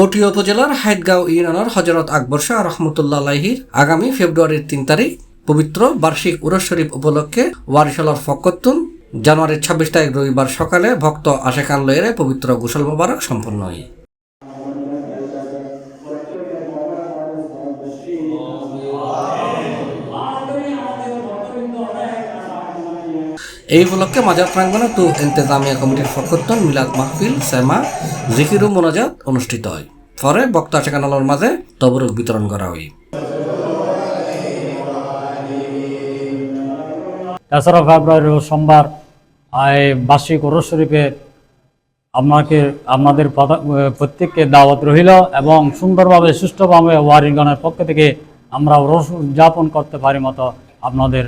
পটিয়া উপজেলার হাইতগাঁও ইউনিয়নের হযরত আকবর শাহ রহমতুল্লাহ আলাইহির আগামী ফেব্রুয়ারির ৩ তারিখ পবিত্র বার্ষিক উরস শরীফ উপলক্ষে ওয়ারিশালার ফকতুন জানুয়ারির ২৬ তারিখ রবিবার সকালে ভক্ত আশেকান লয়েরে পবিত্র গোসল মোবারক সম্পন্ন হয়। এই উপলক্ষে মাজার প্রাঙ্গণে তু ইন্তেজামিয়া কমিটির ফকতুন মিলাদ মাহফিল সেমা জিকির ও মোনাজাত অনুষ্ঠিত হয়। পরে ভক্ত আশেকানদের মাঝে তবরুক বিতরণ করা হয়। তেসরা ফেব্রুয়ারি সোমবার বার্ষিক উরস শরীফে আপনাদের প্রত্যেককে দাওয়াত রহিল এবং সুন্দরভাবে সুষ্ঠুভাবে ওয়ারিগণের পক্ষ থেকে আমরা উরস উদযাপন করতে পারি মতো আপনাদের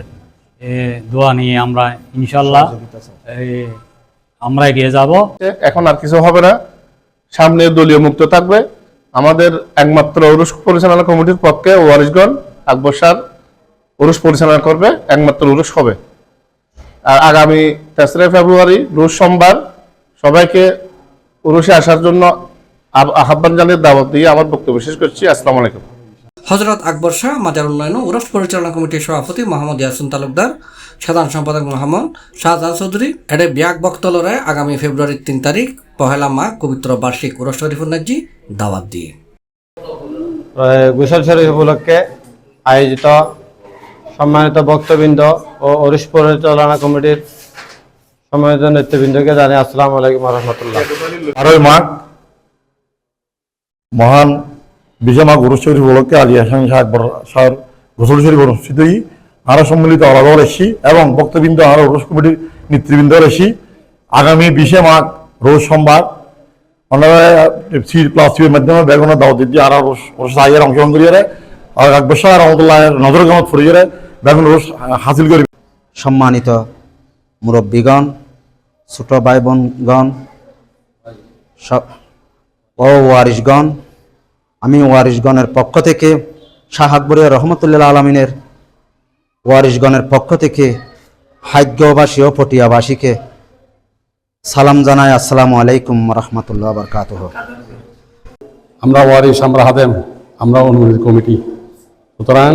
দোয়া নিয়ে আমরা ইনশাল্লাহ আমরা এগিয়ে যাব। এখন আর কিছু হবে না, সামনে দলীয় মুক্ত থাকবে। আমাদের একমাত্র উরস পরিচালনা কমিটির পক্ষে ওয়ারিশগণ আকবর শাহ উরস পরিচালনা করবে, একমাত্র উরস হবে। আর আগামী ৩রা ফেব্রুয়ারি রোজ সোমবার সবাইকে উরসে আসার জন্য আহ্বান জানিয়ে দাওয়াত দিয়ে আমার বক্তব্য শেষ করছি। আসসালামু আলাইকুম। হযরত আকবর শাহ মাজার উন্নয়ন উরস পরিচালনা কমিটির সভাপতি মোহাম্মদ ইয়াসিন তালুকদার, সাধারণ সম্পাদক মোহাম্মদ শাহজাহান চৌধুরী এডে ব্যাগ বক্তলরে আগামী ফেব্রুয়ারির ৩ তারিখ পহেলা মাঘ পবিত্র বার্ষিক উরস শরীফুন্নাজি দাওয়াত দিয়ে গোসল শরীফ উপলক্ষে আয়োজিত সম্মানিত ভক্তবৃন্দ ও উরস পরিচালনা কমিটির সম্মানিত নেতৃবৃন্দকে জানাই আসসালামু আলাইকুম ওয়া রাহমাতুল্লাহ। 12 মাঘ মহান বিজয় মাঘ উরস শরীফ উপলক্ষে আলী হাসান শাহ আকবর শাহর গোসল শরীফ অনুষ্ঠিত আরো সম্মিলিত আলাদা এসি এবং ভক্তবৃন্দ আরো উরস কমিটির নেতৃবৃন্দ এসি আগামী 20 মাঘ রোজ সোমবার ওনারা C+2 এর মাধ্যমে বেগুনের দাওয়াত দিয়ে আর উরস আইয়ের অংশগ্রহণ করিয়ে আর আকবর শাহ রহমতুল্লাহ নজর গমত ফরিয়ে বেগুন উরস হাসিল করি। সম্মানিত মুরব্বীগণ, ছোট ভাই বোনগণ ও ওয়ারিশগণ, আমি ওয়ারিশগণের পক্ষ থেকে শাহ আকবরিয়া রহমতুল্লাহ আলমিনের ওয়ারিশগণের পক্ষ থেকে হাইতগাঁওবাসী ও পটিয়াবাসীকে সালাম জানাই। আসসালামু আলাইকুম রহমতুল্লাহ বারকাতুহ। আমরা ওয়ারিশ, আমরা হাদেম, আমরা অনুমোদিত কমিটি। সুতরাং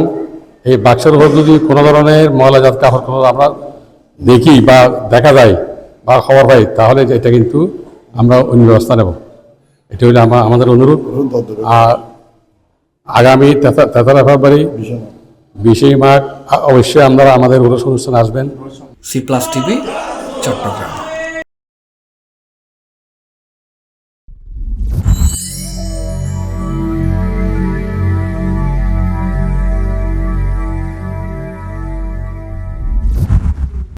এই বাক্সের উপর যদি কোনো ধরনের ময়লা জাত কাপড় আমরা দেখি বা দেখা যায় বা খবর পাই, তাহলে এটা কিন্তু আমরা অন্য ব্যবস্থা নেব। এটা হলে আমাদের অনুরোধ। আর আগামী 13 ফেব্রুয়ারি 20 মাঘ অবশ্যই আপনারা আমাদের উরস অনুষ্ঠানে আসবেন। C+ TV Chittagong.